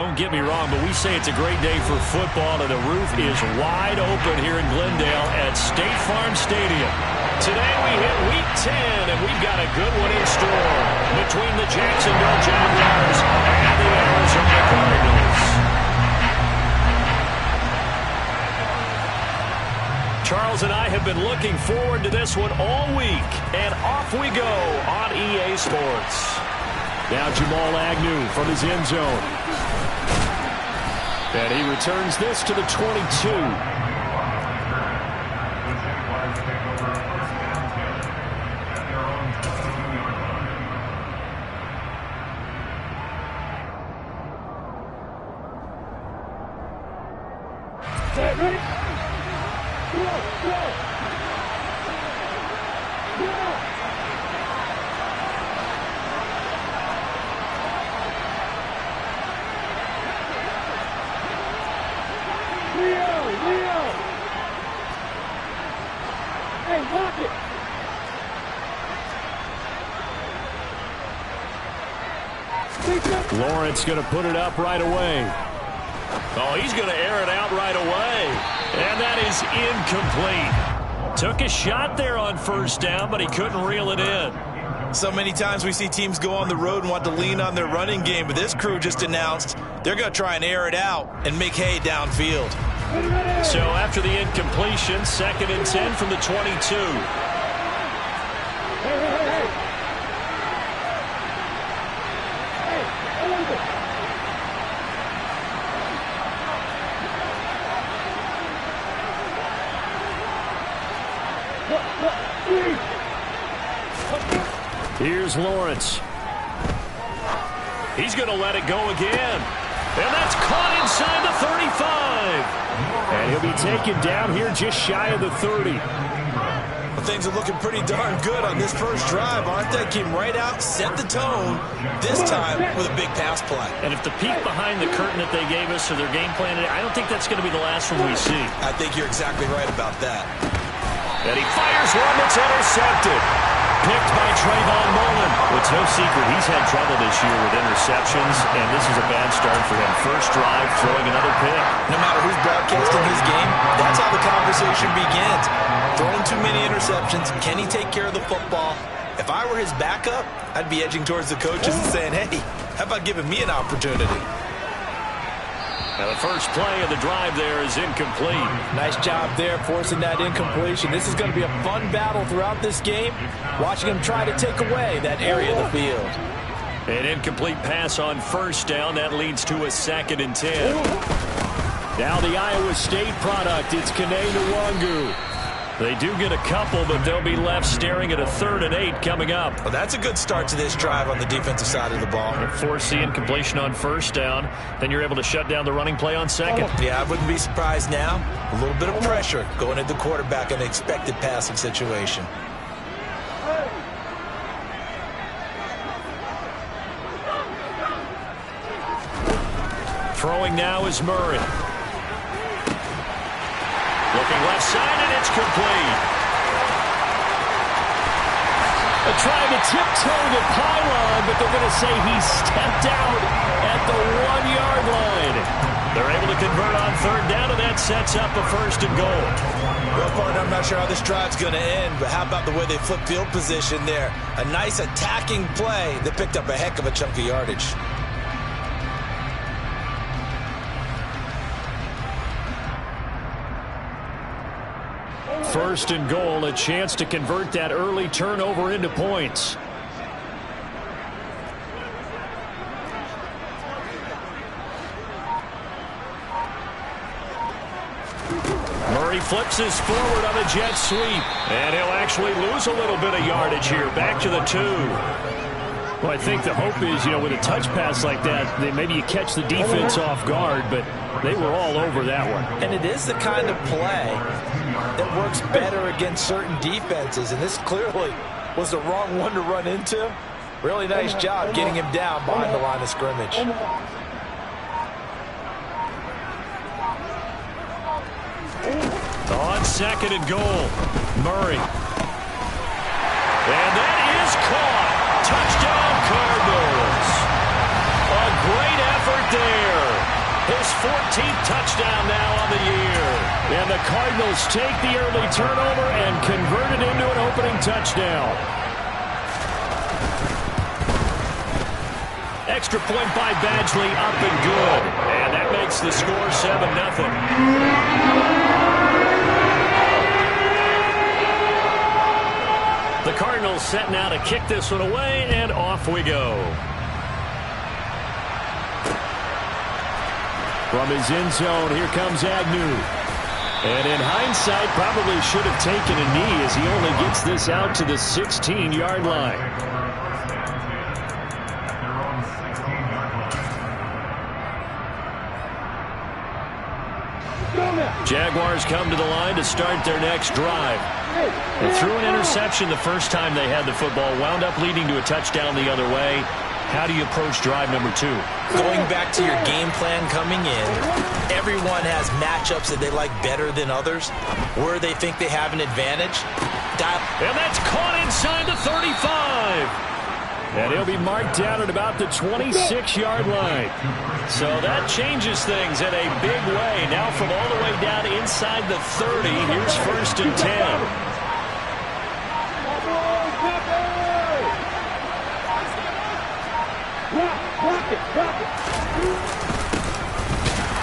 Don't get me wrong, but we say it's a great day for football, and the roof is wide open here in Glendale at State Farm Stadium. Today we hit Week 10, and we've got a good one in store between the Jacksonville Jaguars and the Arizona Cardinals. Charles and I have been looking forward to this one all week, and off we go on EA Sports. Now Jamal Agnew from his end zone. And he returns this to the 22. Ready? Go! Leo! Hey, lock it! Lawrence going to put it up right away. Oh, he's going to air it out right away. And that is incomplete. Took a shot there on first down, but he couldn't reel it in. So many times we see teams go on the road and want to lean on their running game, but this crew just announced they're going to try and air it out and make hay downfield. So after the incompletion, 2nd and 10 from the 22. Here's Lawrence. He's going to let it go again. And that's caught inside the 35. And he'll be taken down here just shy of the 30. Well, things are looking pretty darn good on this first drive, aren't they? Came right out, set the tone, this time with a big pass play. And if the peek behind the curtain that they gave us or their game plan, I don't think that's going to be the last one we see. I think you're exactly right about that. And he fires one that's intercepted. Picked by Trayvon Mullen. Well, it's no secret he's had trouble this year with interceptions, and this is a bad start for him. First drive, throwing another pick. No matter who's broadcasting his game, that's how the conversation begins. Throwing too many interceptions, can he take care of the football? If I were his backup, I'd be edging towards the coaches and saying, hey, how about giving me an opportunity? Now the first play of the drive there is incomplete. Nice job there forcing that incompletion. This is going to be a fun battle throughout this game, watching him try to take away that area of the field. An incomplete pass on first down. That leads to a 2nd and 10. Now the Iowa State product. It's Kene Nwangu. They do get a couple, but they'll be left staring at a 3rd and 8 coming up. Well, that's a good start to this drive on the defensive side of the ball. Force the incompletion on first down. Then you're able to shut down the running play on 2nd. Yeah, I wouldn't be surprised now. A little bit of pressure going at the quarterback in an expected passing situation. Throwing now is Murray. Looking left side, and it's complete. They're trying to tiptoe the pylon, but they're going to say he stepped out at the 1-yard line. They're able to convert on 3rd down, and that sets up a 1st and goal. Well, partner, I'm not sure how this drive's going to end, but how about the way they flip field position there? A nice attacking play that picked up a heck of a chunk of yardage. First and goal, a chance to convert that early turnover into points. Murray flips this forward on a jet sweep, and he'll actually lose a little bit of yardage here. Back to the 2. Well, I think the hope is, with a touch pass like that, maybe you catch the defense off guard, but they were all over that one. And it is the kind of play that works better against certain defenses, and this clearly was the wrong one to run into. Really nice job getting him down behind the line of scrimmage. On 2nd and goal, Murray. And that is caught. Touchdown, Cardinals. A great effort there. His 14th touchdown now on the year. And the Cardinals take the early turnover and convert it into an opening touchdown. Extra point by Badgley, up and good. And that makes the score 7-0. The Cardinals set now to kick this one away, and off we go. From his end zone, here comes Agnew. And in hindsight, probably should have taken a knee as he only gets this out to the 16-yard line. Jaguars come to the line to start their next drive. They threw an interception the first time they had the football, wound up leading to a touchdown the other way. How do you approach drive number 2? Going back to your game plan coming in, everyone has matchups that they like better than others, where they think they have an advantage. And that's caught inside the 35. And he'll be marked down at about the 26-yard line. So that changes things in a big way. Now from all the way down inside the 30, here's 1st and 10.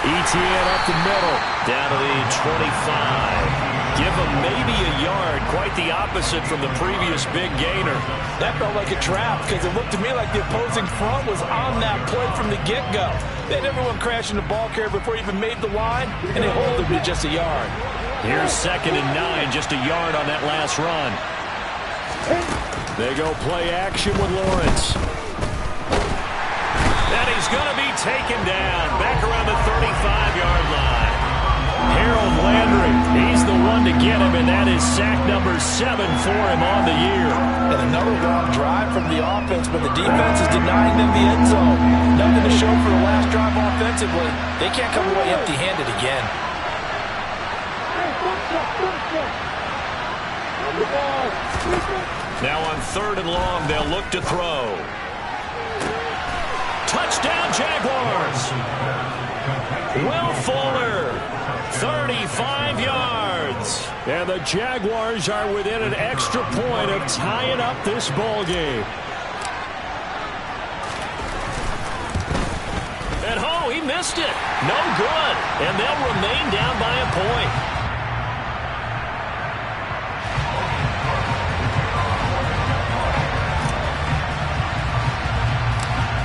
ETN up the middle, down to the 25. Give him maybe a yard, quite the opposite from the previous big gainer. That felt like a trap because it looked to me like the opposing front was on that play from the get-go. They had everyone crashing the ball carrier before he even made the line, and they hold him to just a yard. Here's 2nd and 9, just a yard on that last run. They go play action with Lawrence. And he's going to be taken down back around the 35-yard line. Harold Landry, he's the one to get him, and that is sack number 7 for him on the year. And another long drive from the offense, but the defense is denying them the end zone. Nothing to show for the last drive offensively. They can't come away empty-handed again. Now on 3rd and long, they'll look to throw. Touchdown, Jaguars. Will Fuller, 35 yards. And the Jaguars are within an extra point of tying up this ball game. And oh, he missed it. No good. And they'll remain down by a point.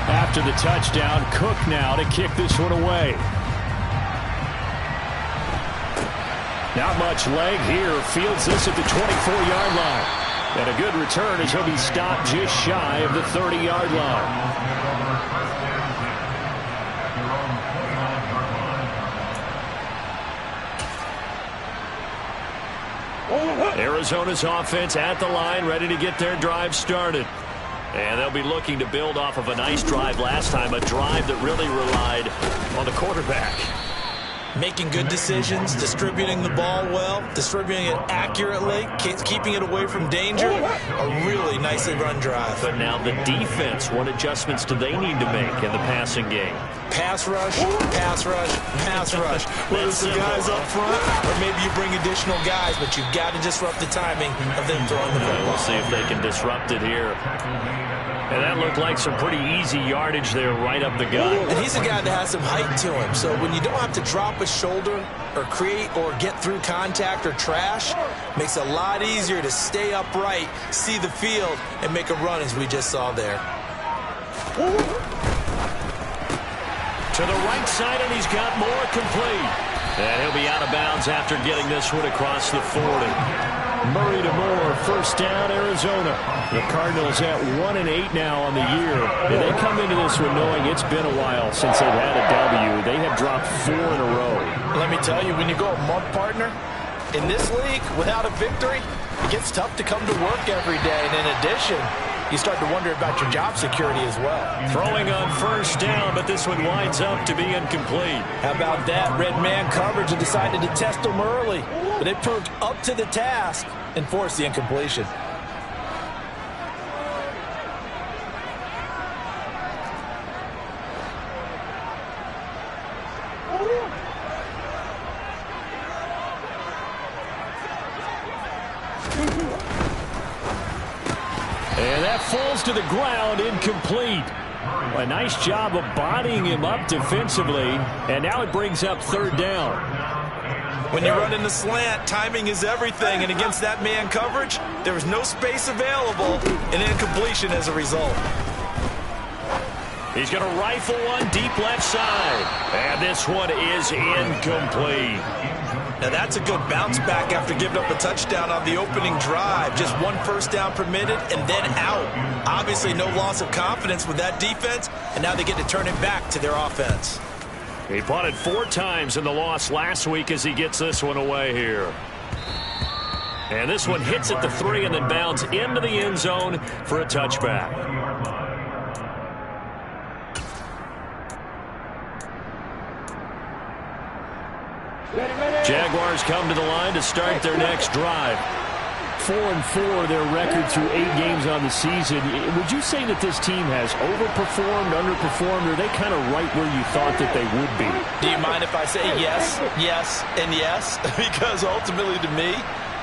After the touchdown, Cook now to kick this one away. Not much leg here. Fields this at the 24-yard line. And a good return as he'll be stopped just shy of the 30-yard line. Arizona's offense at the line, ready to get their drive started. And they'll be looking to build off of a nice drive last time, a drive that really relied on the quarterback. Making good decisions, distributing the ball well, distributing it accurately, keeping it away from danger. A really nicely run drive. But now the defense, what adjustments do they need to make in the passing game? Pass rush, pass rush, pass rush. Whether it's the guys up front or maybe you bring additional guys, but you've got to disrupt the timing of them throwing the football. We'll see if they can disrupt it here. And that looked like some pretty easy yardage there right up the gut. And he's a guy that has some height to him. So when you don't have to drop a shoulder or create or get through contact or trash, makes it a lot easier to stay upright, see the field, and make a run as we just saw there. To the right side, and he's got more complete. And he'll be out of bounds after getting this one across the 40. Murray to Moore, first down, Arizona. The Cardinals at 1-8 now on the year. And they come into this one knowing it's been a while since they've had a W. They have dropped 4 in a row. Let me tell you, when you go a month partner, in this league, without a victory, it gets tough to come to work every day. And in addition, you start to wonder about your job security as well. Throwing on first down, but this one winds up to be incomplete. How about that? Red man coverage and decided to test them early. But they proved up to the task and forced the incompletion. falls to the ground, incomplete. A nice job of bodying him up defensively, and now it brings up third down. When you run in the slant, timing is everything, and against that man coverage, there was no space available, and incompletion as a result. He's going to rifle one deep left side. And this one is incomplete. Now that's a good bounce back after giving up a touchdown on the opening drive. Just one first down permitted and then out. Obviously no loss of confidence with that defense, and now they get to turn it back to their offense. He punted 4 times in the loss last week as he gets this one away here. And this one hits at the 3 and then bounds into the end zone for a touchback. Jaguars come to the line to start their next drive. 4-4 their record through 8 games on the season. Would you say that this team has overperformed, underperformed, or are they kind of right where you thought that they would be? Do you mind if I say yes, yes, and yes? Because ultimately to me,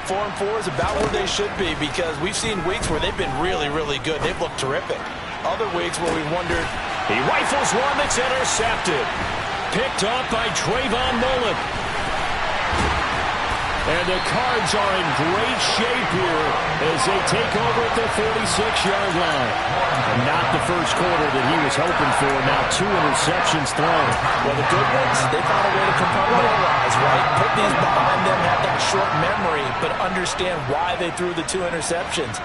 4-4 is about where they should be, because we've seen weeks where they've been really, really good. They've looked terrific. Other weeks where we wondered. He rifles one that's intercepted. Picked off by Trayvon Mullen. And the Cards are in great shape here as they take over at the 46-yard line. And not the first quarter that he was hoping for. Now 2 interceptions thrown. Well, the good ones, they found a way to compartmentalize, right? Put these behind them, have that short memory, but understand why they threw the 2 interceptions.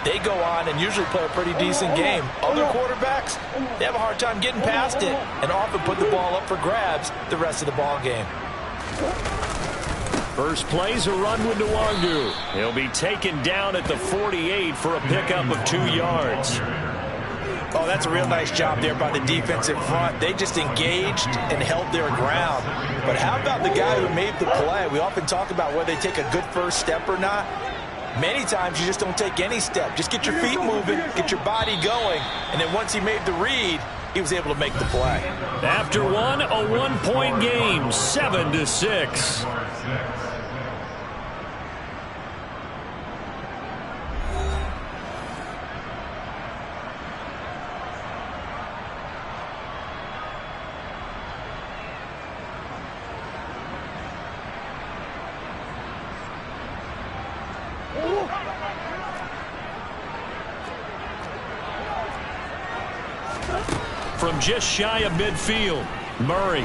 They go on and usually play a pretty decent game. Other quarterbacks, they have a hard time getting past it and often put the ball up for grabs the rest of the ball game. First play's a run with Nwangu. He'll be taken down at the 48 for a pickup of 2 yards. Oh, that's a real nice job there by the defensive front. They just engaged and held their ground. But how about the guy who made the play? We often talk about whether they take a good first step or not. Many times you just don't take any step. Just get your feet moving, get your body going, and then once he made the read, he was able to make the play. After one, a 1-point game, 7-6. From just shy of midfield, Murray.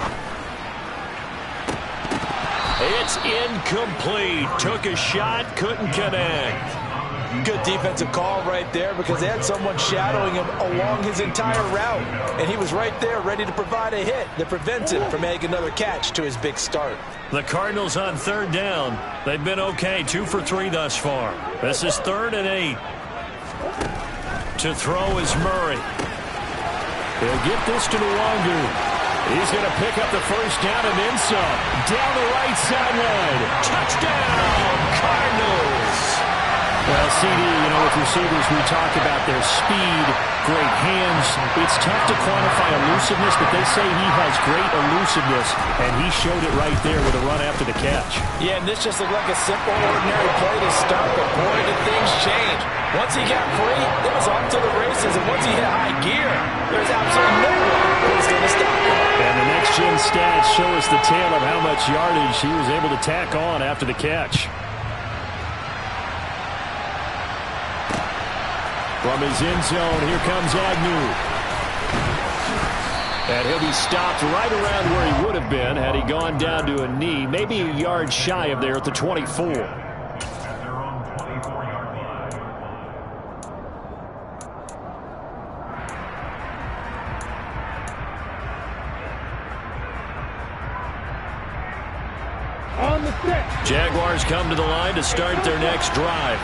It's incomplete. Took a shot, couldn't connect. Good defensive call right there because they had someone shadowing him along his entire route. And he was right there ready to provide a hit that prevents him from making another catch to his big start. The Cardinals on third down. They've been okay, 2 for 3 thus far. This is 3rd and 8. To throw is Murray. He'll get this to Nwangu. He's going to pick up the first down and then some. Down the right sideline. Touchdown, Cardinals. Well, CD, you know, with receivers, we talk about their speed, great hands. It's tough to quantify elusiveness, but they say he has great elusiveness, and he showed it right there with a run after the catch. Yeah, and this just looked like a simple, ordinary play to start, but boy, did things change. Once he got free, it was off to the races, and once he hit high gear, there's absolutely no one who was going to stop him. And the next-gen stats show us the tale of how much yardage he was able to tack on after the catch. From his end zone, here comes Agnew. And he'll be stopped right around where he would have been had he gone down to a knee, maybe a yard shy of there at the 24. Jaguars come to the line to start their next drive.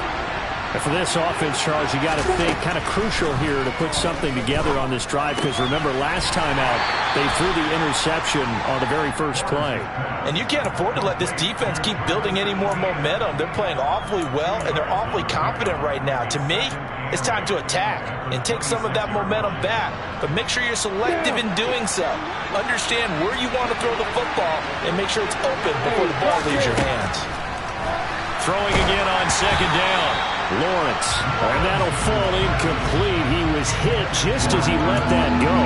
And for this offense, Charles, you got to think kind of crucial here to put something together on this drive because remember last time out they threw the interception on the very first play. And you can't afford to let this defense keep building any more momentum. They're playing awfully well and they're awfully confident right now. To me, it's time to attack and take some of that momentum back. But make sure you're selective in doing so. Understand where you want to throw the football and make sure it's open before the ball leaves your hands. Throwing again on second down. Lawrence. And that'll fall incomplete. He was hit just as he let that go.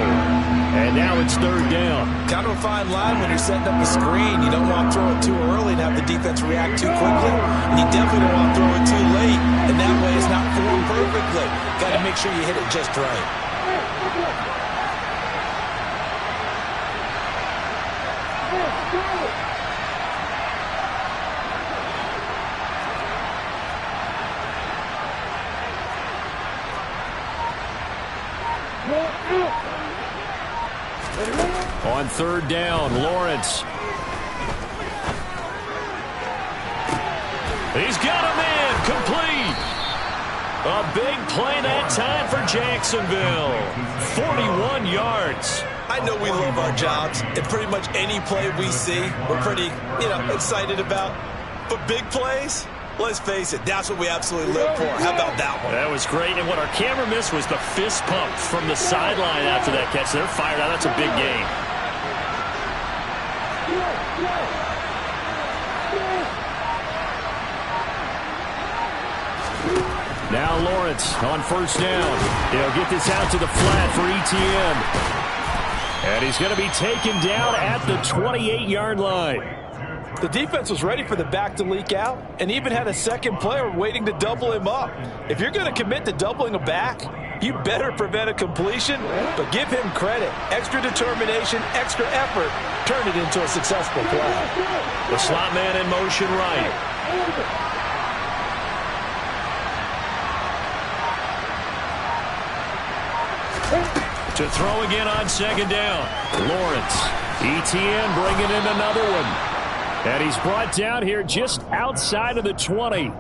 And now it's third down. Kind of a fine line when you're setting up a screen. You don't want to throw it too early and have the defense react too quickly. And you definitely don't want to throw it too late. And that way it's not formed perfectly. Got to make sure you hit it just right. On third down, Lawrence. He's got a man, complete. A big play that time for Jacksonville. 41 yards. I know we love our jobs, and pretty much any play we see, we're pretty, excited about. But big plays, let's face it, that's what we absolutely live for. How about that one? That was great, and what our camera missed was the fist pump from the sideline after that catch. They're fired out. That's a big game. Now Lawrence on first down. He'll get this out to the flat for ETN. And he's going to be taken down at the 28-yard line. The defense was ready for the back to leak out and even had a second player waiting to double him up. If you're going to commit to doubling a back, you better prevent a completion, but give him credit. Extra determination, extra effort, turn it into a successful play. The slot man in motion right. To throw again on second down. Lawrence. ETN bringing in another one. And he's brought down here just outside of the 20.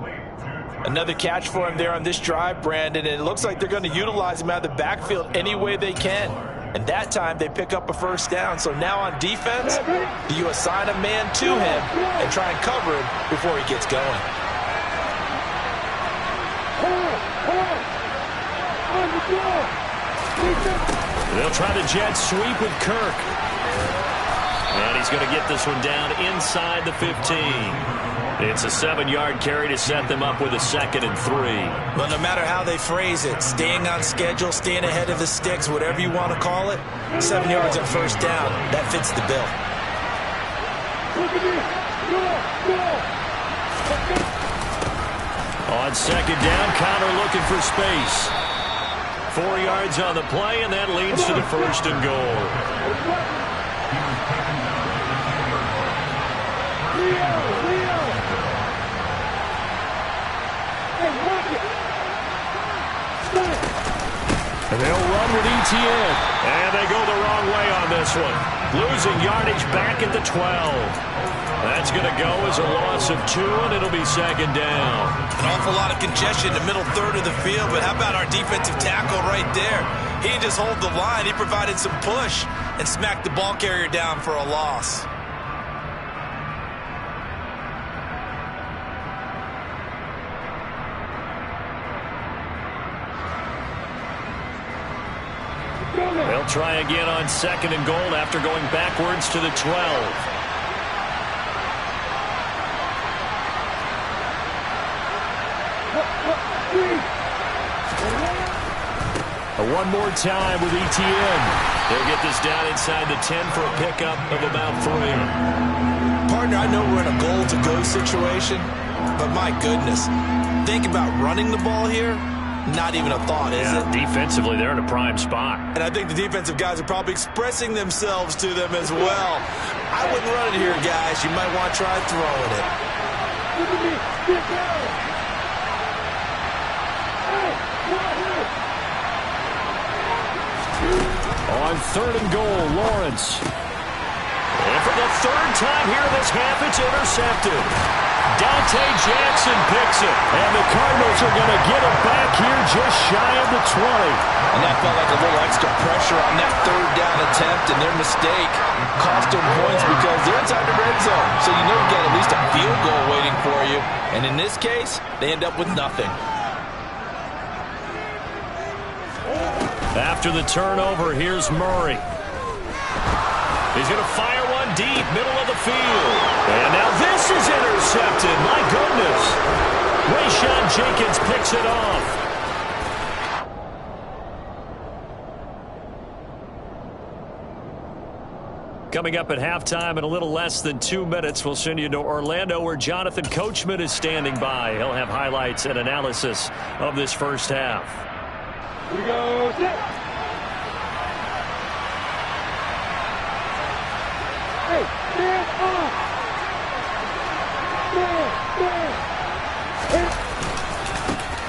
Another catch for him there on this drive, Brandon, and it looks like they're going to utilize him out of the backfield any way they can. And that time they pick up a first down. So now on defense, do you assign a man to him and try and cover him before he gets going? They'll try the jet sweep with Kirk. And he's going to get this one down inside the 15. It's a 7-yard carry to set them up with a 2nd and 3. But no matter how they phrase it, staying on schedule, staying ahead of the sticks, whatever you want to call it, 7 yards on first down, that fits the bill. On second down, Connor looking for space. 4 yards on the play, and that leads to the 1st and goal. And they'll run with ETN. And they go the wrong way on this one. Losing yardage back at the 12. That's going to go as a loss of 2, and it'll be 2nd down. An awful lot of congestion in the middle third of the field, but how about our defensive tackle right there? He didn't just hold the line. He provided some push and smacked the ball carrier down for a loss. They'll try again on 2nd and goal after going backwards to the 12. One more time with ETN. They'll get this down inside the 10 for a pickup of about 3. Partner, I know we're in a goal-to-go situation, but my goodness, think about running the ball here. Not even a thought, is it? Defensively, they're in a prime spot. And I think the defensive guys are probably expressing themselves to them as well. I wouldn't run it here, guys. You might want to try throwing it. On 3rd and goal, Lawrence. And for the 3rd time here this half, it's intercepted. Dante Jackson picks it. And the Cardinals are going to get it back here just shy of the 20. And that felt like a little extra pressure on that 3rd down attempt, and their mistake cost them points because they're inside the red zone. So you know you got at least a field goal waiting for you. And in this case, they end up with nothing. After the turnover, here's Murray. He's going to fire one deep, middle of the field. And now this is intercepted. My goodness. Rayshon Jenkins picks it off. Coming up at halftime in a little less than 2 minutes, we'll send you to Orlando where Jonathan Coachman is standing by. He'll have highlights and analysis of this first half. Here we go, set. Hey, stand up.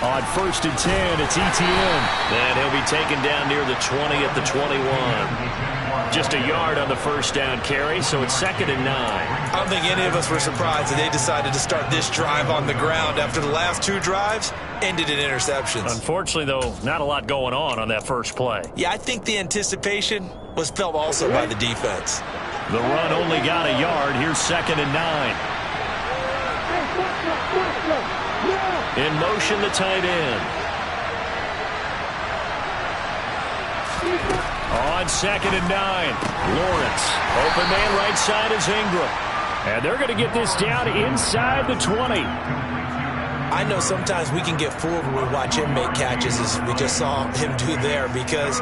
On 1st and 10, it's Etienne. And he'll be taken down near the 20 at the 21. Just a yard on the first down carry, so it's 2nd and 9. I don't think any of us were surprised that they decided to start this drive on the ground after the last 2 drives ended in interceptions. Unfortunately, though, not a lot going on that first play. Yeah, I think the anticipation was felt also by the defense. The run only got a yard. Here's 2nd and 9. In motion, the tight end. On 2nd and 9, Lawrence. Open man right side is Ingram. And they're going to get this down inside the 20. I know sometimes we can get fooled when we watch him make catches, as we just saw him do there, because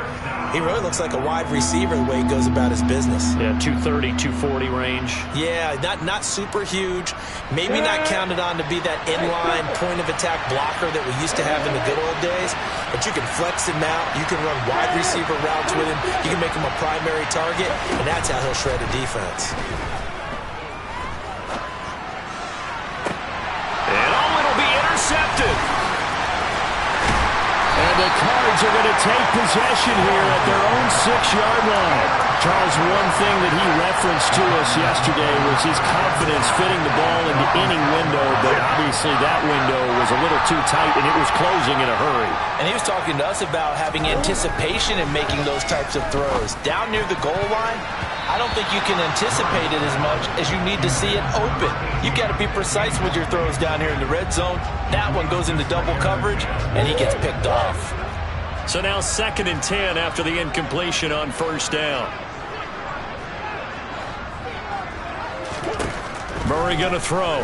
he really looks like a wide receiver the way he goes about his business. Yeah, 230, 240 range. Yeah, not super huge. Maybe not counted on to be that inline point-of-attack blocker that we used to have in the good old days. But you can flex him out. You can run wide receiver routes with him. You can make him a primary target, and that's how he'll shred a defense. Intercepted. And the Cards are going to take possession here at their own 6-yard line. Charles, one thing that he referenced to us yesterday was his confidence fitting the ball into any window, but obviously that window was a little too tight and it was closing in a hurry. And he was talking to us about having anticipation in making those types of throws. Down near the goal line, I don't think you can anticipate it as much as you need to see it open. You've got to be precise with your throws down here in the red zone. That one goes into double coverage, and he gets picked off. So now 2nd and 10 after the incompletion on 1st down. Murray going to throw.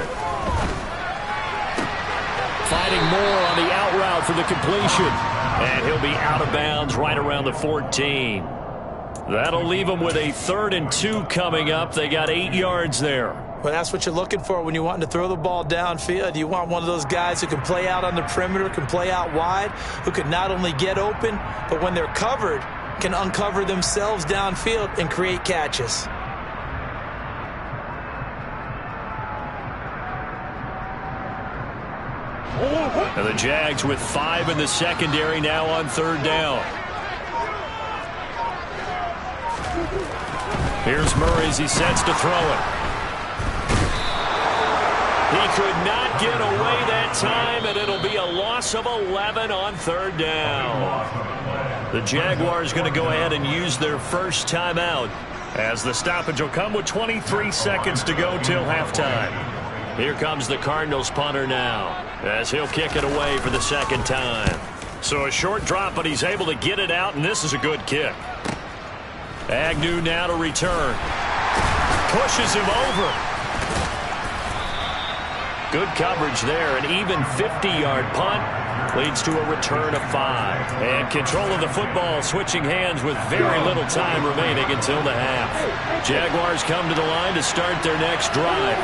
Fighting more on the out route for the completion. And he'll be out of bounds right around the 14. That'll leave them with a 3rd and 2 coming up. They got 8 yards there. Well, that's what you're looking for when you want to throw the ball downfield. You want one of those guys who can play out on the perimeter, can play out wide, who can not only get open, but when they're covered, can uncover themselves downfield and create catches. And the Jags with 5 in the secondary now on 3rd down. Here's Murray as he sets to throw it. He could not get away that time, and it'll be a loss of 11 on 3rd down. The Jaguars going to go ahead and use their first timeout as the stoppage will come with 23 seconds to go till halftime. Here comes the Cardinals punter now as he'll kick it away for the 2nd time. So a short drop, but he's able to get it out, and this is a good kick. Agnew now to return. Pushes him over. Good coverage there. An even 50-yard punt leads to a return of 5. And control of the football switching hands with very little time remaining until the half. Jaguars come to the line to start their next drive.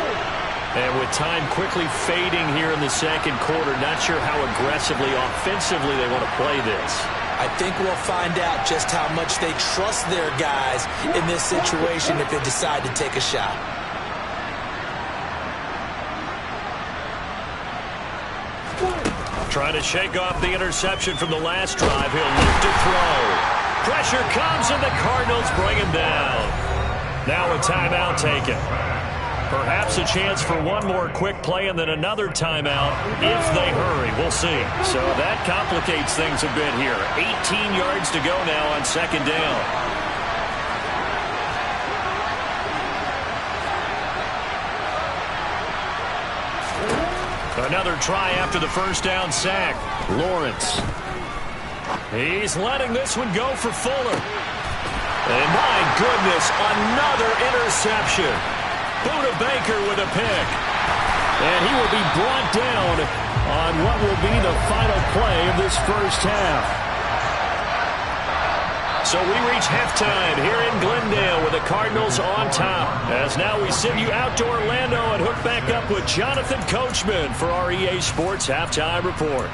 And with time quickly fading here in the 2nd quarter, not sure how aggressively, offensively they want to play this. I think we'll find out just how much they trust their guys in this situation if they decide to take a shot. Trying to shake off the interception from the last drive. He'll lift to throw. Pressure comes, and the Cardinals bring him down. Now a timeout taken. Perhaps a chance for one more quick play and then another timeout if they hurry. We'll see. So that complicates things a bit here. 18 yards to go now on 2nd down. Another try after the first down sack. Lawrence. He's letting this one go for Fuller. And my goodness, another interception. Buda Baker with a pick. And he will be brought down on what will be the final play of this first half. So we reach halftime here in Glendale with the Cardinals on top. As now we send you out to Orlando and hook back up with Jonathan Coachman for our EA Sports Halftime Report.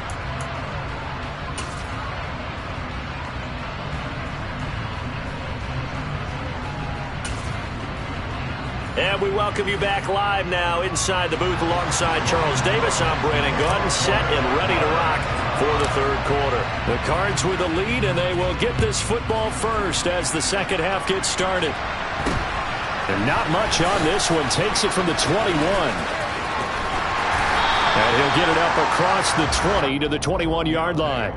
And we welcome you back live now inside the booth alongside Charles Davis. I'm Brandon Gaudin, set and ready to rock for the third quarter. The Cards with the lead, and they will get this football first as the second half gets started. And not much on this one. Takes it from the 21. And he'll get it up across the 20 to the 21-yard line.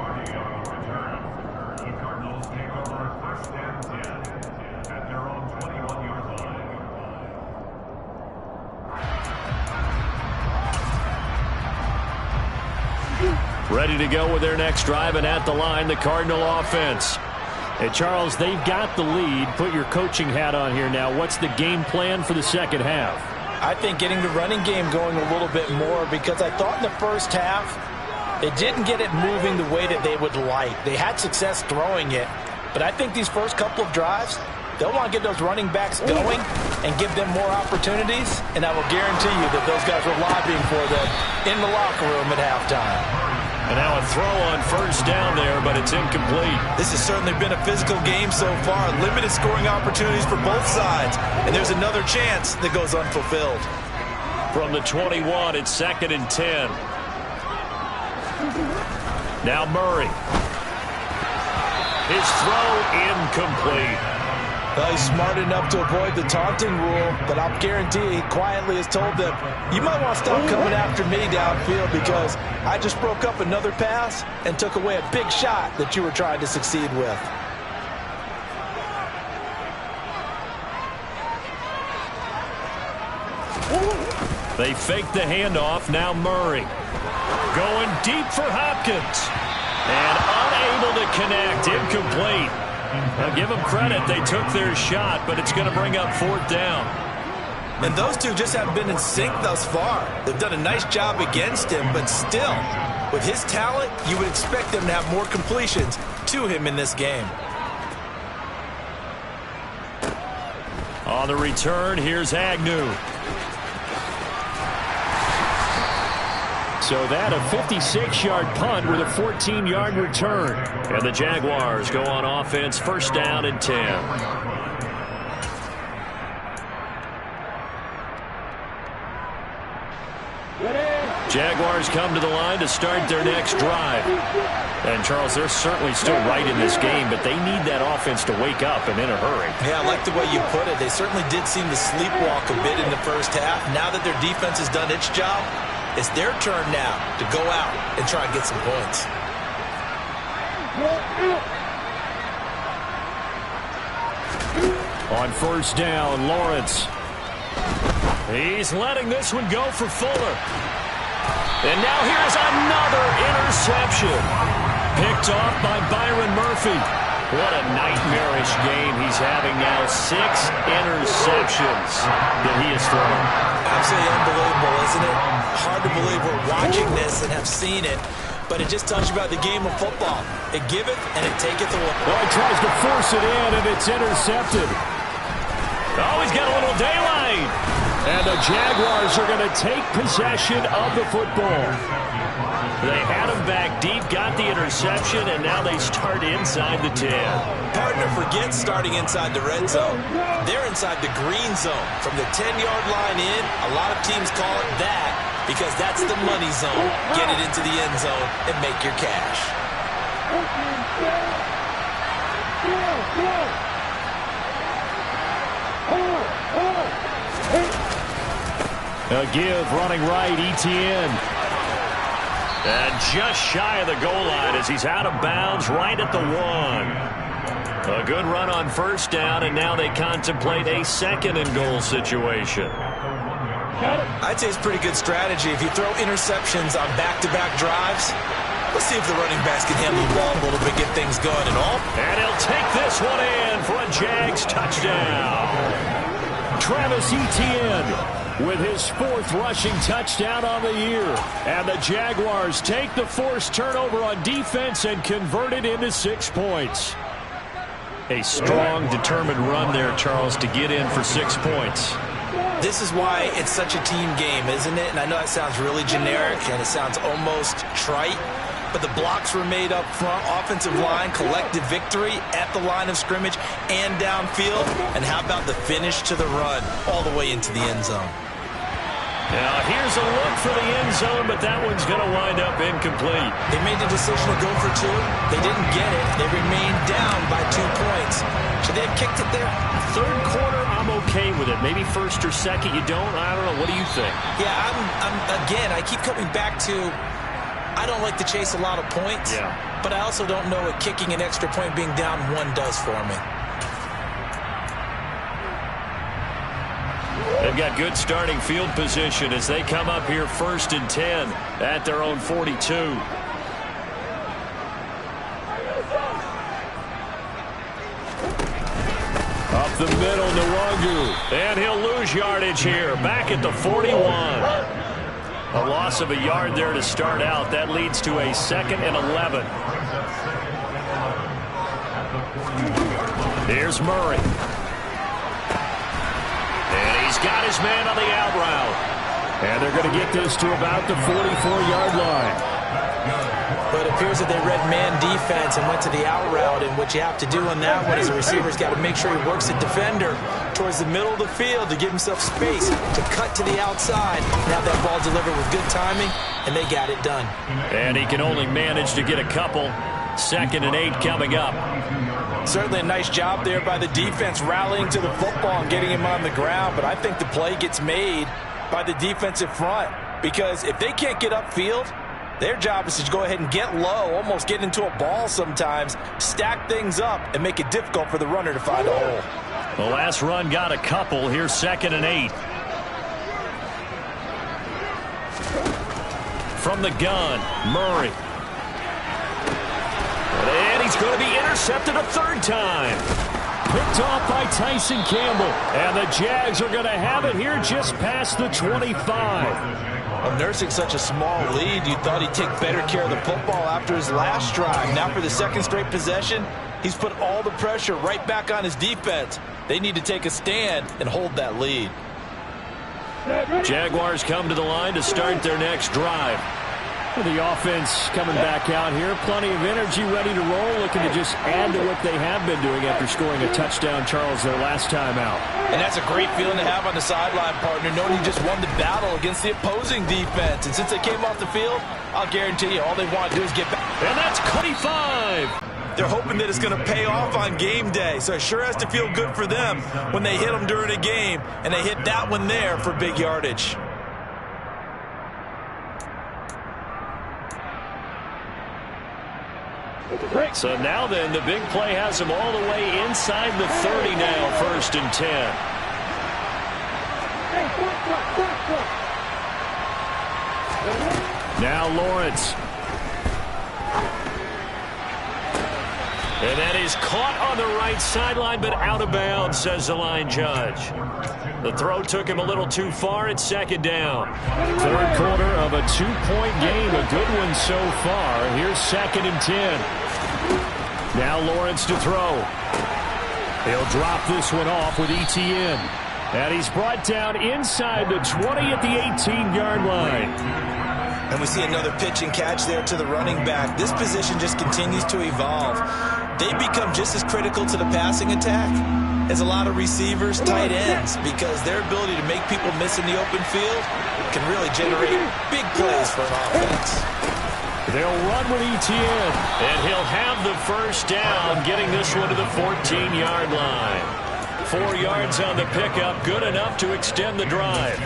Ready to go with their next drive, and at the line, the Cardinal offense. And Charles, they've got the lead. Put your coaching hat on here now. What's the game plan for the second half? I think getting the running game going a little bit more, because I thought in the first half they didn't get it moving the way that they would like. They had success throwing it, but I think these first couple of drives, they'll want to get those running backs going and give them more opportunities, and I will guarantee you that those guys were lobbying for them in the locker room at halftime. And now a throw on first down there, but it's incomplete. This has certainly been a physical game so far. Limited scoring opportunities for both sides. And there's another chance that goes unfulfilled. From the 21, it's 2nd and 10. Now Murray. His throw incomplete. Well, he's smart enough to avoid the taunting rule, but I'll guarantee he quietly has told them, you might want to stop coming after me downfield because I just broke up another pass and took away a big shot that you were trying to succeed with. They fake the handoff. Now Murray. Going deep for Hopkins. And unable to connect. Incomplete. Now give them credit. They took their shot, but it's going to bring up 4th down. And those two just haven't been in sync thus far. They've done a nice job against him, but still, with his talent, you would expect them to have more completions to him in this game. On the return, here's Agnew. So that a 56-yard punt with a 14-yard return. And the Jaguars go on offense, 1st down and 10. Jaguars come to the line to start their next drive. And, Charles, they're certainly still right in this game, but they need that offense to wake up and in a hurry. Yeah, I like the way you put it. They certainly did seem to sleepwalk a bit in the first half. Now that their defense has done its job, it's their turn now to go out and try and get some points. On 1st down, Lawrence. He's letting this one go for Fuller. And now here's another interception. Picked off by Byron Murphy. What a nightmarish game he's having now. 6 interceptions that he has thrown. Absolutely unbelievable, isn't it? Hard to believe we're watching this and have seen it, but it just tells you about the game of football. It giveth and it taketh away. Well, he tries to force it in, and it's intercepted. Oh, he's got a little daylight. And the Jaguars are going to take possession of the football. They had him back deep, got the interception, and now they start inside the 10. Partner forgets starting inside the red zone. They're inside the green zone. From the 10-yard line in, a lot of teams call it that because that's the money zone. Get it into the end zone and make your cash. A give running right, Etienne. And just shy of the goal line as he's out of bounds right at the 1. A good run on 1st down, and now they contemplate a 2nd and goal situation. I'd say it's pretty good strategy. If you throw interceptions on back-to-back drives, Let's see if the running backs can handle the ball a little bit, get things going and all. And he'll take this one in for a Jags touchdown. Travis Etienne with his 4th rushing touchdown on the year. And the Jaguars take the forced turnover on defense and convert it into 6 points. A strong, determined run there, Charles, to get in for 6 points. This is why it's such a team game, isn't it? And I know that sounds really generic and it sounds almost trite, but the blocks were made up front, offensive line, collective victory at the line of scrimmage and downfield. And how about the finish to the run all the way into the end zone? Now here's a look for the end zone, but that one's going to wind up incomplete. They made the decision to go for 2. They didn't get it. They remained down by 2 points. Should they have kicked it there? 3rd quarter, I'm okay with it. Maybe 1st or 2nd, you don't? I don't know. What do you think? Yeah, again, I keep coming back to I don't like to chase a lot of points, but I also don't know what kicking an extra point being down 1 does for me. They've got good starting field position as they come up here 1st and 10 at their own 42. Up the middle, Nwangu. And he'll lose yardage here. Back at the 41. A loss of a yard there to start out. That leads to a 2nd and 11. Here's Murray. And he's got his man on the out route. And they're going to get this to about the 44-yard line. But it appears that they read man defense and went to the out route, and what you have to do on that one is the receiver's got to make sure he works the defender towards the middle of the field to give himself space to cut to the outside and have that ball delivered with good timing, and they got it done. And he can only manage to get a couple. 2nd and 8 coming up. Certainly a nice job there by the defense rallying to the football and getting him on the ground, but I think the play gets made by the defensive front, because if they can't get upfield, their job is to go ahead and get low, almost get into a ball sometimes, stack things up, and make it difficult for the runner to find a hole. The last run got a couple. Here's 2nd and 8. From the gun, Murray. And he's going to be intercepted a 3rd time. Picked off by Tyson Campbell. And the Jags are going to have it here just past the 25. Well, nursing such a small lead, you thought he'd take better care of the football after his last drive. Now for the 2nd straight possession, he's put all the pressure right back on his defense. They need to take a stand and hold that lead. Jaguars come to the line to start their next drive. The offense coming back out here. Plenty of energy, ready to roll, looking to just add to what they have been doing after scoring a touchdown, Charles, their last time out. And that's a great feeling to have on the sideline, partner, knowing you just won the battle against the opposing defense. And since they came off the field, I'll guarantee you all they want to do is get back. And that's 25. They're hoping that it's going to pay off on game day, so it sure has to feel good for them when they hit them during a game, and they hit that one there for big yardage. So now then, the big play has them all the way inside the 30 now, 1st and 10. Now Lawrence. And that is caught on the right sideline, but out of bounds, says the line judge. The throw took him a little too far. It's 2nd down. 3rd quarter of a 2-point game. A good one so far. Here's 2nd and 10. Now Lawrence to throw. He'll drop this one off with Etienne. And he's brought down inside the 20 at the 18-yard line. And we see another pitch and catch there to the running back. This position just continues to evolve. They become just as critical to the passing attack as a lot of receivers, tight ends, because their ability to make people miss in the open field can really generate big plays for an offense. They'll run with Etienne, and he'll have the 1st down, getting this one to the 14-yard line. 4 yards on the pickup, good enough to extend the drive.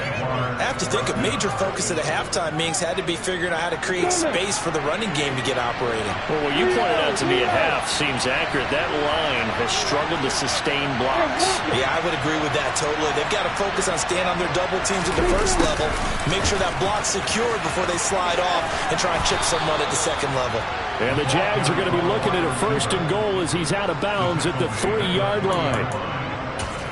I have to think a major focus at a halftime meetings had to be figuring out how to create space for the running game to get operating. Well, what you pointed out to me at half seems accurate. That line has struggled to sustain blocks. Yeah, I would agree with that totally. They've got to focus on staying on their double teams at the first level, make sure that block's secured before they slide off and try and chip someone at the second level. And the Jags are going to be looking at a 1st and goal as he's out of bounds at the 3-yard line.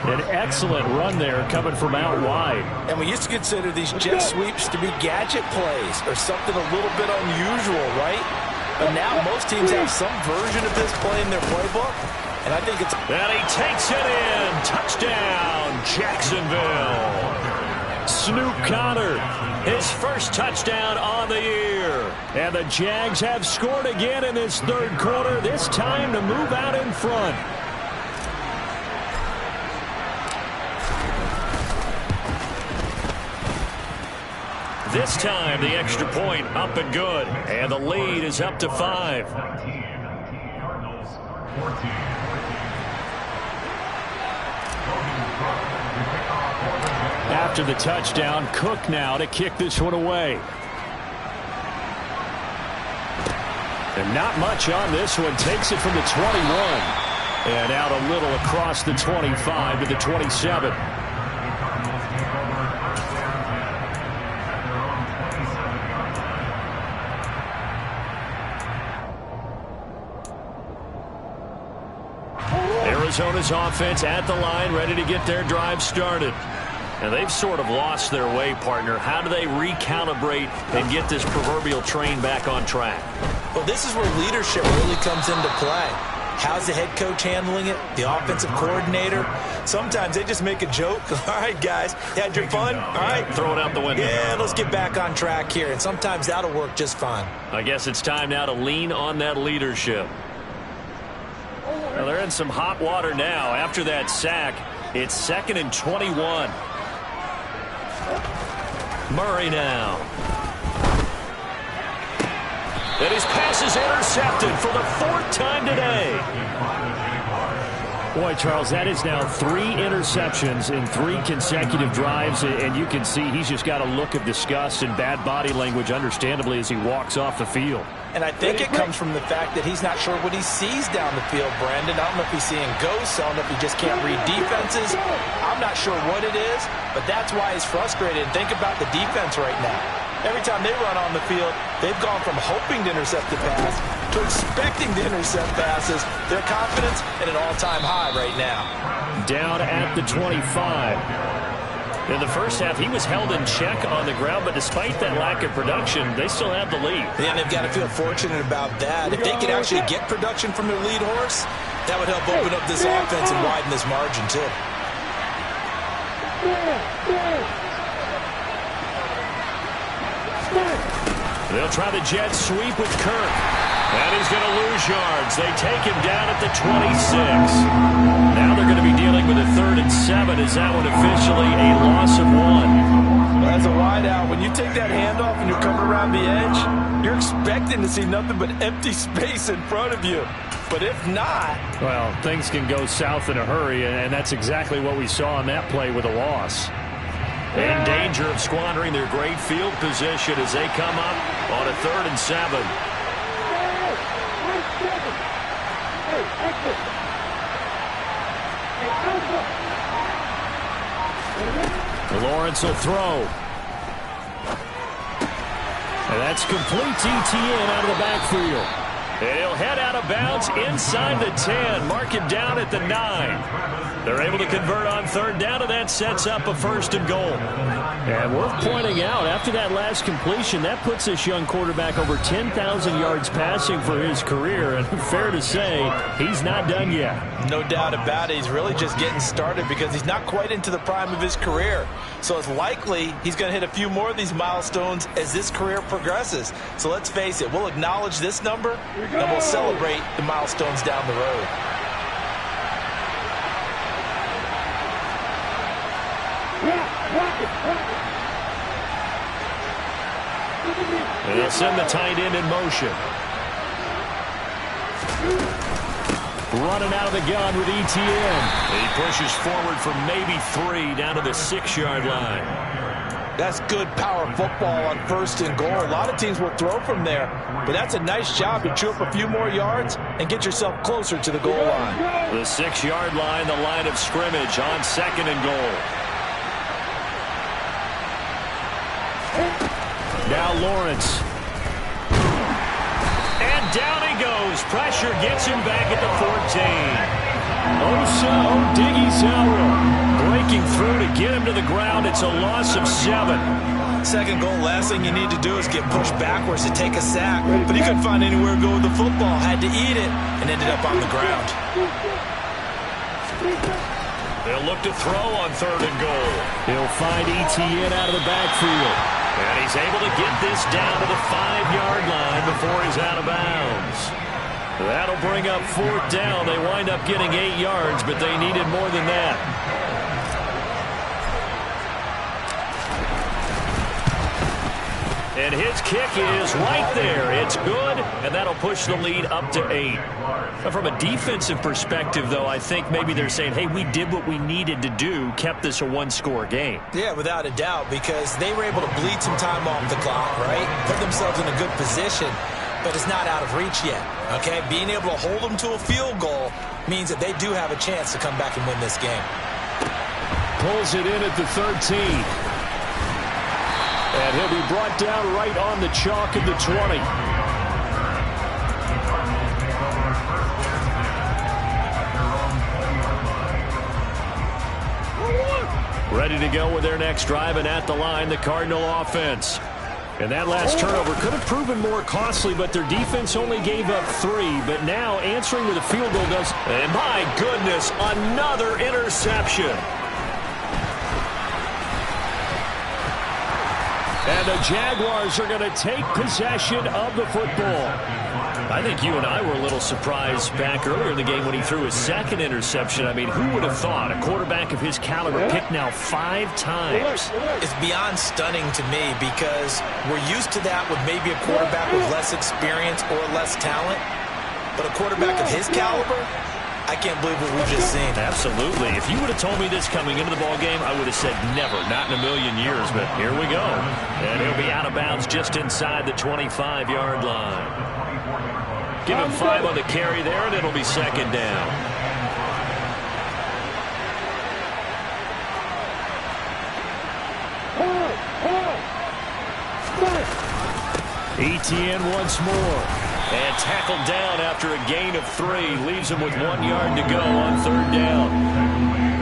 An excellent run there coming from out wide. And we used to consider these jet sweeps to be gadget plays or something a little bit unusual, right? But now most teams have some version of this play in their playbook. And I think it's... And he takes it in. Touchdown, Jacksonville. Snoop Conner, his first touchdown on the year. And the Jags have scored again in this 3rd quarter, this time to move out in front. This time, the extra point up and good. And the lead is up to 5. After the touchdown, Cook now to kick this one away. And not much on this one. Takes it from the 21. And out a little across the 25 to the 27. Arizona's offense at the line, ready to get their drive started. And they've sort of lost their way, partner. How do they recalibrate and get this proverbial train back on track? Well, this is where leadership really comes into play. How's the head coach handling it? The offensive coordinator? Sometimes they just make a joke. All right, guys, you had your fun? All right. Throw it out the window. Yeah, let's get back on track here. And sometimes that'll work just fine. I guess it's time now to lean on that leadership. Well, they're in some hot water now. After that sack, it's 2nd and 21. Murray now. And his pass is intercepted for the 4th time today. Boy, Charles, that is now 3 interceptions in 3 consecutive drives, and you can see he's just got a look of disgust and bad body language, understandably, as he walks off the field. And I think it comes from the fact that he's not sure what he sees down the field, Brandon. I don't know if he's seeing ghosts. I don't know if he just can't read defenses. I'm not sure what it is, but that's why he's frustrated. And think about the defense right now. Every time they run on the field, they've gone from hoping to intercept the pass to expecting to intercept passes. Their confidence at an all-time high right now. Down at the 25. In the first half, he was held in check on the ground, but despite that lack of production, they still have the lead. Yeah, and they've got to feel fortunate about that. If they could actually get production from their lead horse, that would help open up this offense and widen this margin, too. They'll try the jet sweep with Kirk. And he's going to lose yards. They take him down at the 26. Now they're going to be dealing with a 3rd and 7. Is that one officially a loss of 1? As a wideout, when you take that handoff and you're coming around the edge, you're expecting to see nothing but empty space in front of you. But if not... Well, things can go south in a hurry, and that's exactly what we saw on that play with a loss. In danger of squandering their great field position as they come up on a 3rd and 7. Lawrence will throw. And that's complete to Etienne out of the backfield. And he'll head out of bounds inside the 10. Mark him down at the 9. They're able to convert on 3rd down, and that sets up a 1st and goal. And worth pointing out, after that last completion, that puts this young quarterback over 10,000 yards passing for his career. And fair to say, he's not done yet. No doubt about it. He's really just getting started because he's not quite into the prime of his career. So it's likely he's going to hit a few more of these milestones as this career progresses. So let's face it, we'll acknowledge this number and we'll celebrate the milestones down the road. And they'll send the tight end in motion. Running out of the gun with ETN. He pushes forward for maybe 3 down to the 6-yard line. That's good power football on 1st and goal. A lot of teams will throw from there, but that's a nice job to chew up a few more yards and get yourself closer to the goal line. The 6-yard line, the line of scrimmage on 2nd and goal. Now Lawrence. And down he goes. Pressure gets him back at the 14. Diggy Sauer breaking through to get him to the ground. It's a loss of 7. 2nd goal, last thing you need to do is get pushed backwards to take a sack. But he couldn't find anywhere to go with the football. Had to eat it and ended up on the ground. They'll look to throw on 3rd and goal. He'll find ETN out of the backfield. And he's able to get this down to the 5-yard line before he's out of bounds. That'll bring up 4th down. They wind up getting 8 yards, but they needed more than that. And his kick is right there. It's good, and that'll push the lead up to 8. But from a defensive perspective, though, I think maybe they're saying, hey, we did what we needed to do, kept this a 1-score game. Yeah, without a doubt, because they were able to bleed some time off the clock, right? Put themselves in a good position, but it's not out of reach yet, okay? Being able to hold them to a field goal means that they do have a chance to come back and win this game. Pulls it in at the 13. And he'll be brought down right on the chalk of the 20. Ready to go with their next drive, and at the line, the Cardinal offense. And that last turnover could have proven more costly, but their defense only gave up 3. But now answering with a field goal does. And my goodness, another interception. And the Jaguars are going to take possession of the football. I think you and I were a little surprised back earlier in the game when he threw his 2nd interception. I mean, who would have thought a quarterback of his caliber picked now 5 times? It's beyond stunning to me because we're used to that with maybe a quarterback with less experience or less talent. But a quarterback of his caliber, I can't believe what we've just seen. Absolutely. If you would have told me this coming into the ball game, I would have said never, not in a million years. But here we go. And he'll be out of bounds just inside the 25-yard line. Give him 5 on the carry there, and it'll be 2nd down. ETN once more. And tackled down after a gain of 3. Leaves him with 1 yard to go on 3rd down.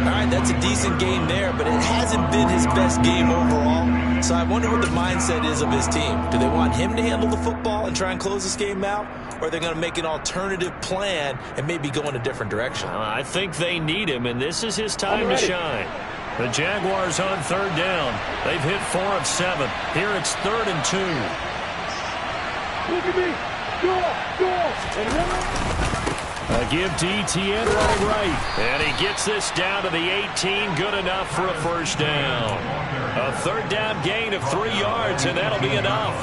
All right, that's a decent game there, but it hasn't been his best game overall. So I wonder what the mindset is of his team. Do they want him to handle the football and try and close this game out? Or are they going to make an alternative plan and maybe go in a different direction? I think they need him, and this is his time to shine. The Jaguars on 3rd down. They've hit 4 of 7. Here it's 3rd and 2. Look at me. A give to ETN running right. And he gets this down to the 18. Good enough for a 1st down. A 3rd down gain of 3 yards, and that'll be enough.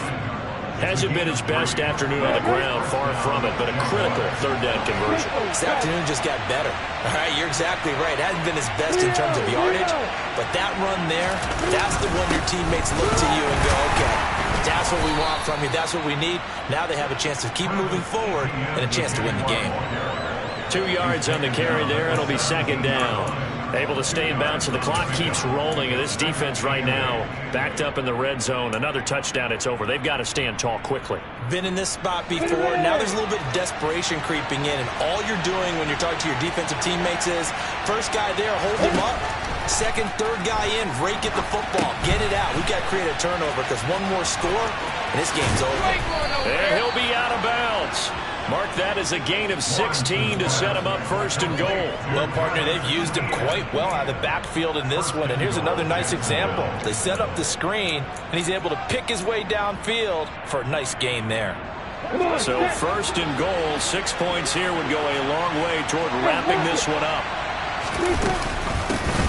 Hasn't been his best afternoon on the ground, far from it, but a critical 3rd down conversion. This afternoon just got better. All right, you're exactly right. It hasn't been his best in terms of yardage, but that run there, that's the one your teammates look to you and go, okay, that's what we want from you. That's what we need. Now they have a chance to keep moving forward and a chance to win the game. 2 yards on the carry there. It'll be 2nd down. Able to stay in bounds, so the clock keeps rolling. And this defense right now backed up in the red zone. Another touchdown, it's over. They've got to stand tall quickly. Been in this spot before. Now there's a little bit of desperation creeping in. And all you're doing when you're talking to your defensive teammates is, first guy there, hold him up. Second, third guy in, rake at the football. Get it out. We've got to create a turnover because one more score, and this game's over. And he'll be out of bounds. Mark that as a gain of 16 to set him up 1st and goal. Well, partner, they've used him quite well out of the backfield in this one. And here's another nice example. They set up the screen, and he's able to pick his way downfield for a nice gain there. So 1st and goal, 6 points here would go a long way toward wrapping this one up.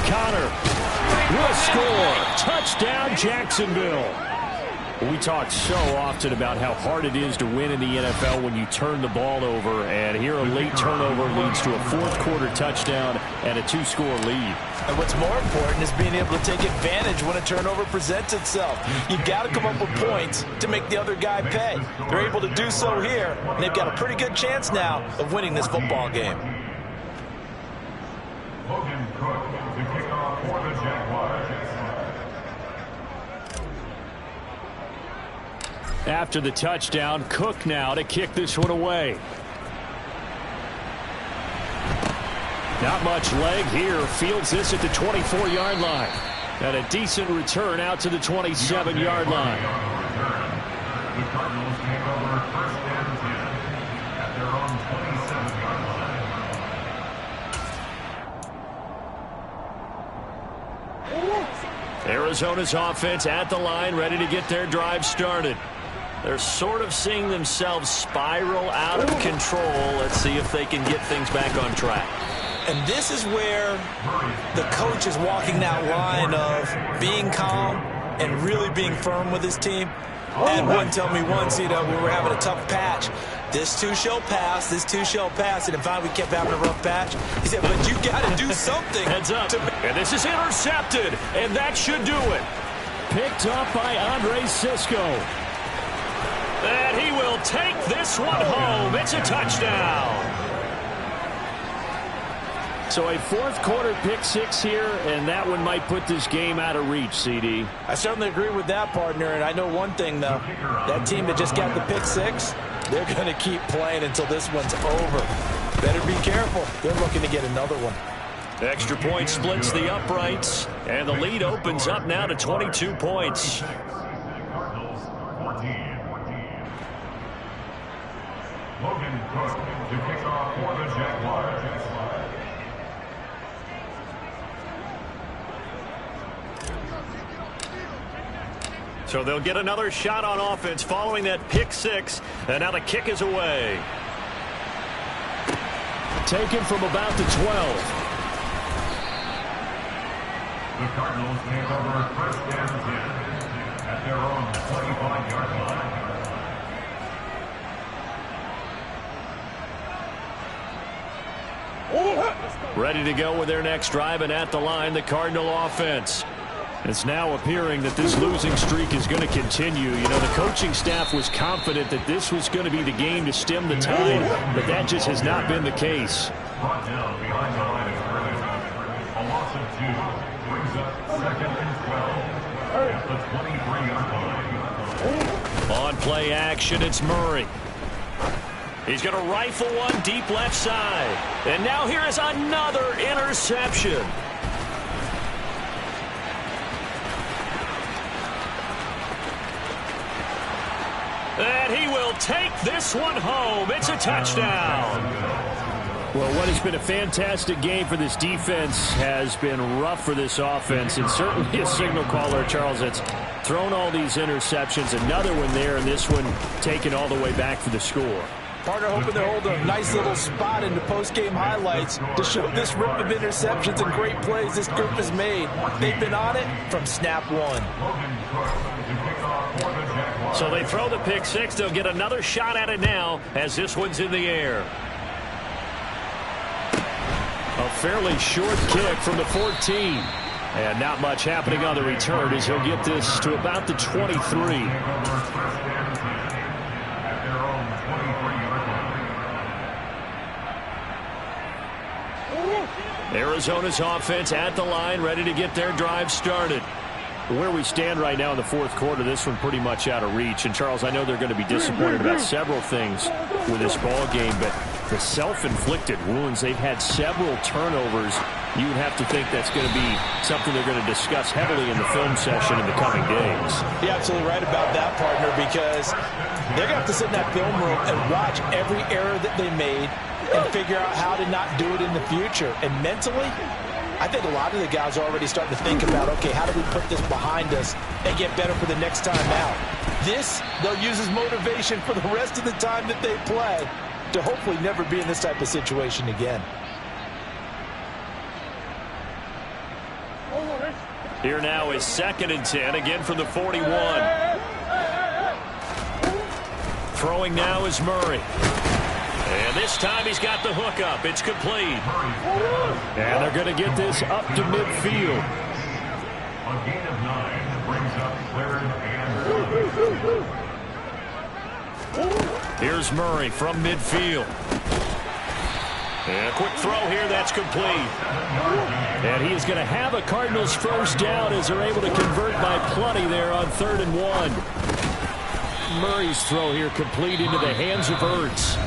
Connor will score. Touchdown, Jacksonville. We talk so often about how hard it is to win in the NFL when you turn the ball over, and here a late turnover leads to a fourth-quarter touchdown and a two-score lead. And what's more important is being able to take advantage when a turnover presents itself. You've got to come up with points to make the other guy pay. They're able to do so here, and they've got a pretty good chance now of winning this football game. Logan Cook, the kickoff for the Jaguars. After the touchdown, Cook now to kick this one away. Not much leg here. Fields this at the 24-yard line. And a decent return out to the 27-yard line. The Cardinals take over first and 10 at their own 27-yard line. Arizona's offense at the line, ready to get their drive started. They're sort of seeing themselves spiral out of control. Let's see if they can get things back on track. And this is where the coach is walking that line of being calm and really being firm with his team. And one told me once, we were having a tough patch. This too shall pass, this too shall pass. And finally we kept having a rough patch. He said, but you got to do something. Heads up. And this is intercepted. And that should do it. Picked up by Andre Cisco. And he will take this one home. It's a touchdown. So a fourth-quarter pick-6 here, and that one might put this game out of reach, CD. I certainly agree with that, partner. And I know one thing, though. That team that just got the pick-6, they're going to keep playing until this one's over. Better be careful. They're looking to get another one. Extra point splits the uprights, and the lead opens up now to 22 points. Cardinals 14. Logan Cook to kick off for the Jaguars. So they'll get another shot on offense following that pick-6, and now the kick is away. Taken from about the 12. The Cardinals take over first and 10 at their own 25-yard line. Ready to go with their next drive, and at the line, the Cardinal offense. It's now appearing that this losing streak is going to continue. The coaching staff was confident that this was going to be the game to stem the tide, but that just has not been the case. Brought down behind the line of scrimmage. A loss of 2 brings up second and 12 at the 23-yard line. On play action, it's Murray. He's going to rifle one deep left side. And now here is another interception. And he will take this one home. It's a touchdown. Well, what has been a fantastic game for this defense has been rough for this offense, and certainly a signal caller, Charles, that's thrown all these interceptions. Another one there, and this one taken all the way back for the score. Partner hoping they're holding a nice little spot in the post-game highlights to show this rip of interceptions and great plays this group has made. They've been on it from snap one. So they throw the pick-6. They'll get another shot at it now as this one's in the air. A fairly short kick from the 14. And not much happening on the return as he'll get this to about the 23. Arizona's offense at the line, ready to get their drive started. Where we stand right now in the fourth quarter, this one pretty much out of reach. And, Charles, I know they're going to be disappointed about several things with this ball game, but the self-inflicted wounds, they've had several turnovers. You would have to think that's going to be something they're going to discuss heavily in the film session in the coming days. You're absolutely right about that, partner, because they're going to have to sit in that film room and watch every error that they made and figure out how to not do it in the future. And mentally, I think a lot of the guys are already starting to think about, okay, how do we put this behind us and get better for the next time out? This, they'll use as motivation for the rest of the time that they play to hopefully never be in this type of situation again. Here now is 2nd and 10, again from the 41. Throwing now is Murray. And this time he's got the hook up. It's complete. And they're going to get this up to midfield. A gain of 9 brings up third and Here's Murray from midfield. And a quick throw here, that's complete. And he is going to have a Cardinals first down as they're able to convert by plenty there on 3rd and 1. Murray's throw here complete into the hands of Ertz.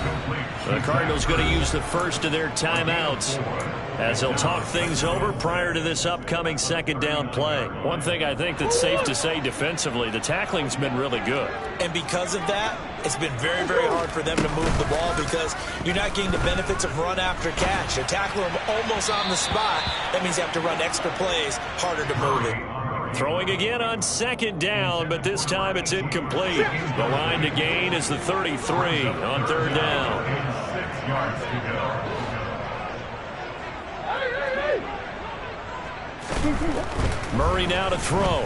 The Cardinals going to use the first of their timeouts as they'll talk things over prior to this upcoming 2nd down play. One thing I think that's safe to say defensively, the tackling's been really good. And because of that, it's been very, very hard for them to move the ball because you're not getting the benefits of run after catch. They're tackling them almost on the spot. That means you have to run extra plays, harder to move it. Throwing again on 2nd down, but this time it's incomplete. The line to gain is the 33 on 3rd down. 6 yards to go. Murray now to throw.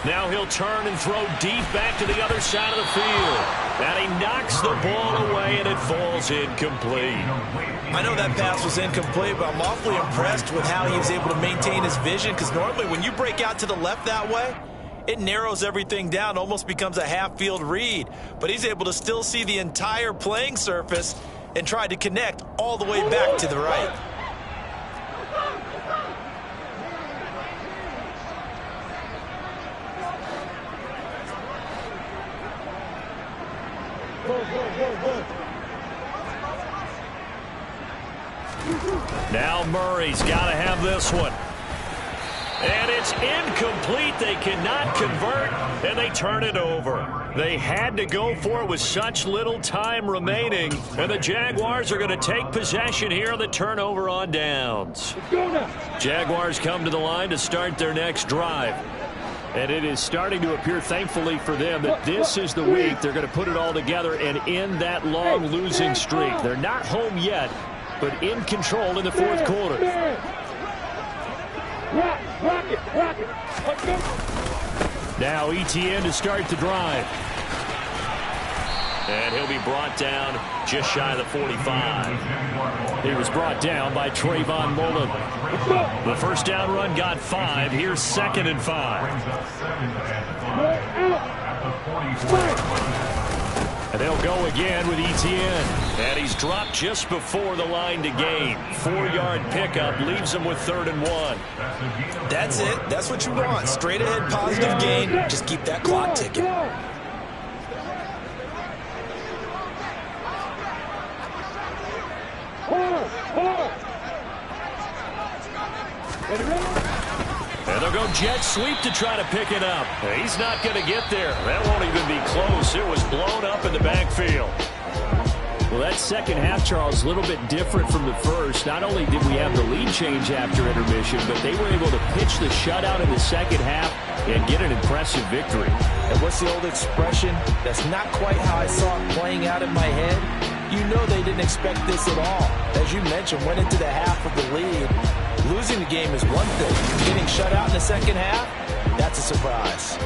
Now he'll turn and throw deep back to the other side of the field. And he knocks the ball away, and it falls incomplete. I know that pass was incomplete, but I'm awfully impressed with how he was able to maintain his vision, because normally when you break out to the left that way, it narrows everything down, almost becomes a half-field read. But he's able to still see the entire playing surface and try to connect all the way back to the right. Now Murray's got to have this one. And it's incomplete. They cannot convert, and they turn it over. They had to go for it with such little time remaining, and the Jaguars are going to take possession here on the turnover on downs. Jaguars come to the line to start their next drive. And it is starting to appear, thankfully for them, that this is the week they're going to put it all together and end that long losing streak. They're not home yet, but in control in the 4th quarter. Now Etienne to start the drive. And he'll be brought down just shy of the 45. He was brought down by Trayvon Mullen. The first down run got 5. Here's 2nd and 5. And they'll go again with Etienne. And he's dropped just before the line to gain. 4-yard pickup leaves him with 3rd and 1. That's it. That's what you want. Straight ahead positive gain. Just keep that clock ticking. And they'll go jet sweep to try to pick it up. He's not going to get there. That won't even be close. It was blown up in the backfield. Well, that second half, Charles, a little bit different from the first. Not only did we have the lead change after intermission, but they were able to pitch the shutout in the second half and get an impressive victory. And what's the old expression? That's not quite how I saw it playing out in my head. You know they didn't expect this at all. As you mentioned, went into the half of the lead. Losing the game is one thing. Getting shut out in the second half, that's a surprise.